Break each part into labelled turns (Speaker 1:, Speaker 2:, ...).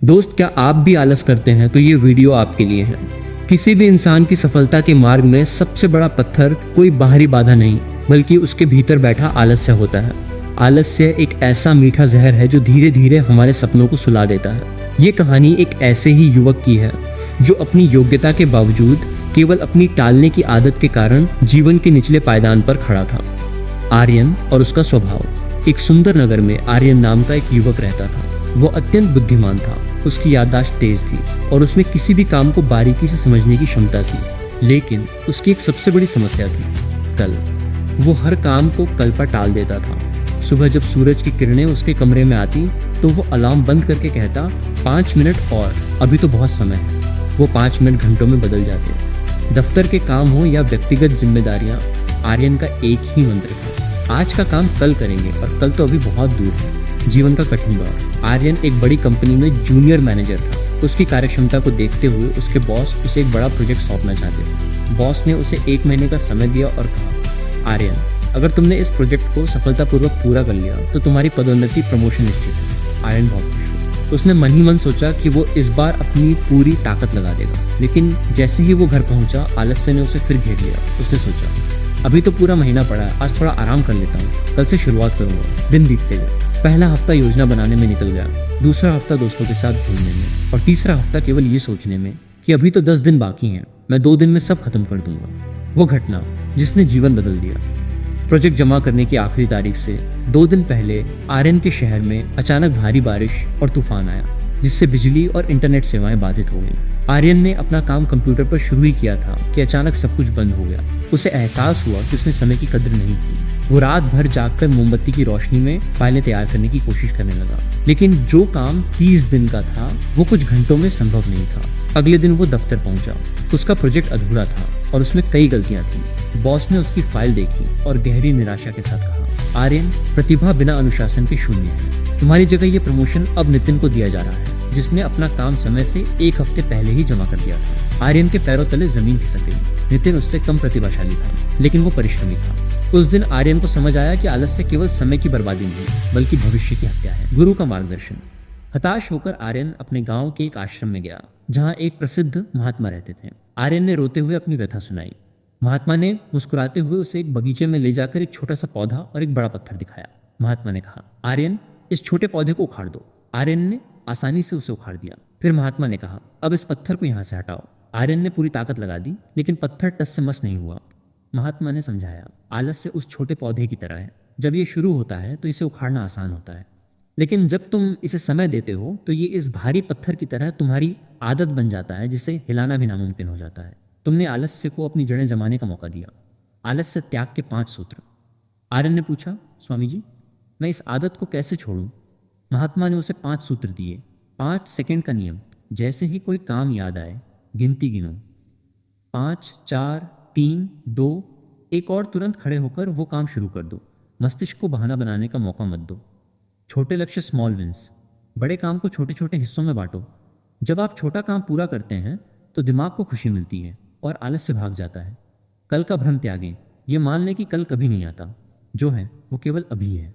Speaker 1: दोस्त, क्या आप भी आलस करते हैं? तो ये वीडियो आपके लिए है। किसी भी इंसान की सफलता के मार्ग में सबसे बड़ा पत्थर कोई बाहरी बाधा नहीं, बल्कि उसके भीतर बैठा आलस्य होता है। आलस्य एक ऐसा मीठा जहर है जो धीरे धीरे हमारे सपनों को सुला देता है। ये कहानी एक ऐसे ही युवक की है जो अपनी योग्यता के बावजूद केवल अपनी टालने की आदत के कारण जीवन के निचले पायदान पर खड़ा था। आर्यन और उसका स्वभाव। एक सुंदर नगर में आर्यन नाम का एक युवक रहता था। वो अत्यंत बुद्धिमान था, उसकी याददाश्त तेज थी और उसमें किसी भी काम को बारीकी से समझने की क्षमता थी। लेकिन उसकी एक सबसे बड़ी समस्या थी, कल। वो हर काम को कल पर टाल देता था। सुबह जब सूरज की किरणें उसके कमरे में आती तो वो अलार्म बंद करके कहता, 5 मिनट और, अभी तो बहुत समय है। वो 5 मिनट घंटों में बदल जाते। दफ्तर के काम हो या व्यक्तिगत जिम्मेदारियां, आर्यन का एक ही मंत्र था, आज का काम कल करेंगे और कल तो अभी बहुत दूर है। जीवन का कठिन दौर। आर्यन एक बड़ी कंपनी में जूनियर मैनेजर था। उसकी कार्यक्षमता को देखते हुए उसके बॉस उसे एक बड़ा प्रोजेक्ट सौंपना चाहते थे। बॉस ने उसे 1 महीने का समय दिया और कहा, आर्यन, अगर तुमने इस प्रोजेक्ट को सफलतापूर्वक पूरा कर लिया तो तुम्हारी पदोन्नति, प्रमोशन निश्चित है। आर्यन बहुत खुश हुआ। उसने मन ही मन सोचा कि वो इस बार अपनी पूरी ताकत लगा देगा। लेकिन जैसे ही वो घर पहुंचा, आलस्य ने उसे फिर घेर लिया। उसने सोचा, अभी तो पूरा महीना पड़ा है, आज थोड़ा आराम कर लेता हूँ, कल से शुरुआत करूंगा। दिन बीतते गए। पहला हफ्ता योजना बनाने में निकल गया, दूसरा हफ्ता दोस्तों के साथ घूमने में, और तीसरा हफ्ता केवल ये सोचने में कि अभी तो 10 दिन बाकी हैं, मैं 2 दिन में सब खत्म कर दूंगा। वो घटना जिसने जीवन बदल दिया। प्रोजेक्ट जमा करने की आखिरी तारीख से 2 दिन पहले आर्यन के शहर में अचानक भारी बारिश और तूफान आया, जिससे बिजली और इंटरनेट सेवाएं बाधित हो गईं। आर्यन ने अपना काम कंप्यूटर पर शुरू ही किया था कि अचानक सब कुछ बंद हो गया। उसे एहसास हुआ कि उसने समय की कद्र नहीं की। वो रात भर जागकर मोमबत्ती की रोशनी में फाइलें तैयार करने की कोशिश करने लगा। लेकिन जो काम 30 दिन का था वो कुछ घंटों में संभव नहीं था। अगले दिन वो दफ्तर पहुंचा। उसका प्रोजेक्ट अधूरा था और उसमें कई गलतियां थी। बॉस ने उसकी फाइल देखी और गहरी निराशा के साथ कहा, आर्यन, प्रतिभा बिना अनुशासन के शून्य है। तुम्हारी जगह ये प्रमोशन अब नितिन को दिया जा रहा है, जिसने अपना काम समय से 1 हफ्ते पहले ही जमा कर दिया था। आर्यन के पैरों तले जमीन खिसक गई। नितिन उससे कम प्रतिभाशाली था, लेकिन वो परिश्रमी था। उस दिन आर्यन को समझ आया कि आलस्य केवल समय की बर्बादी नहीं, बल्कि भविष्य की हत्या है। गुरु का मार्गदर्शन। हताश होकर आर्यन अपने गांव के एक आश्रम में गया, जहां एक प्रसिद्ध महात्मा रहते थे। आर्यन ने रोते हुए अपनी व्यथा सुनाई। महात्मा ने मुस्कुराते हुए उसे एक बगीचे में ले जाकर एक छोटा सा पौधा और एक बड़ा पत्थर दिखाया। महात्मा ने कहा, आर्यन, इस छोटे पौधे को उखाड़ दो। आर्यन ने आसानी से उसे उखाड़ दिया। फिर महात्मा ने कहा, अब इस पत्थर को यहाँ से हटाओ। आर्यन ने पूरी ताकत लगा दी, लेकिन पत्थर टस से मस नहीं हुआ। महात्मा ने समझाया, आलस्य उस छोटे पौधे की तरह है। जब ये शुरू होता है तो इसे उखाड़ना आसान होता है, लेकिन जब तुम इसे समय देते हो तो ये इस भारी पत्थर की तरह तुम्हारी आदत बन जाता है, जिसे हिलाना भी नामुमकिन हो जाता है। तुमने आलस्य को अपनी जड़ें जमाने का मौका दिया। आलस्य त्याग के 5 सूत्र। आर्यन ने पूछा, स्वामी जी, मैं इस आदत को कैसे छोड़ूं? महात्मा ने उसे 5 सूत्र दिए। 5 सेकंड का नियम। जैसे ही कोई काम याद आए, गिनती गिनो। 5, 4, 3, 2, 1, और तुरंत खड़े होकर वो काम शुरू कर दो। मस्तिष्क को बहाना बनाने का मौका मत दो। छोटे लक्ष्य, स्मॉल विंस। बड़े काम को छोटे छोटे हिस्सों में बांटो। जब आप छोटा काम पूरा करते हैं तो दिमाग को खुशी मिलती है और आलस्य भाग जाता है। कल का भ्रम त्यागें। ये मान लें कि कल कभी नहीं आता। जो है वो केवल अभी है।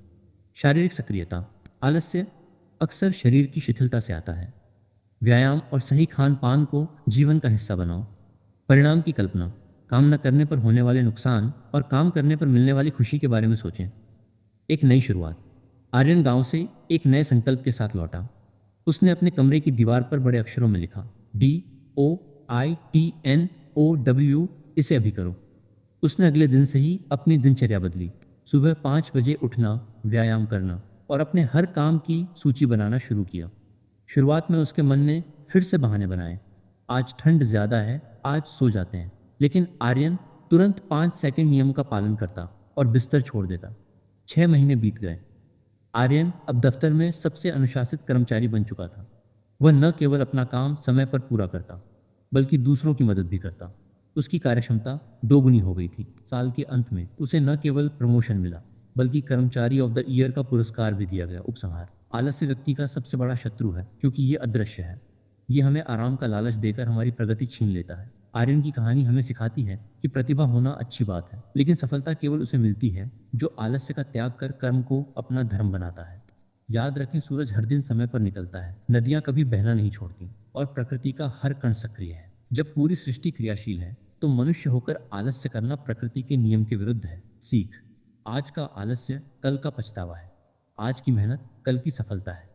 Speaker 1: शारीरिक सक्रियता। आलस्य अक्सर शरीर की शिथिलता से आता है। व्यायाम और सही खान पान को जीवन का हिस्सा बनाओ। परिणाम की कल्पना। काम न करने पर होने वाले नुकसान और काम करने पर मिलने वाली खुशी के बारे में सोचें। एक नई शुरुआत। आर्यन गांव से एक नए संकल्प के साथ लौटा। उसने अपने कमरे की दीवार पर बड़े अक्षरों में लिखा, DOITNOW, इसे अभी करो। उसने अगले दिन से ही अपनी दिनचर्या बदली। सुबह 5 बजे उठना, व्यायाम करना और अपने हर काम की सूची बनाना शुरू किया। शुरुआत में उसके मन ने फिर से बहाने बनाए। आज ठंड ज़्यादा है, आज सो जाते हैं। लेकिन आर्यन तुरंत 5 सेकंड नियम का पालन करता और बिस्तर छोड़ देता। 6 महीने बीत गए। आर्यन अब दफ्तर में सबसे अनुशासित कर्मचारी बन चुका था। वह न केवल अपना काम समय पर पूरा करता, बल्कि दूसरों की मदद भी करता। उसकी कार्यक्षमता 2 गुनी हो गई थी। साल के अंत में उसे न केवल प्रमोशन मिला, बल्कि कर्मचारी ऑफ द ईयर का पुरस्कार भी दिया गया। उपसंहार। आलस्य व्यक्ति का सबसे बड़ा शत्रु है, क्योंकि ये अदृश्य है। ये हमें आराम का लालच देकर हमारी प्रगति छीन लेता है। आर्यन की कहानी हमें सिखाती है कि प्रतिभा होना अच्छी बात है, लेकिन सफलता केवल उसे मिलती है जो आलस्य का त्याग कर कर्म को अपना धर्म बनाता है। याद रखें, सूरज हर दिन समय पर निकलता है, नदियां कभी बहना नहीं छोड़ती और प्रकृति का हर कण सक्रिय है। जब पूरी सृष्टि क्रियाशील है तो मनुष्य होकर आलस्य करना प्रकृति के नियम के विरुद्ध है। सीख, आज का आलस्य कल का पछतावा है, आज की मेहनत कल की सफलता है।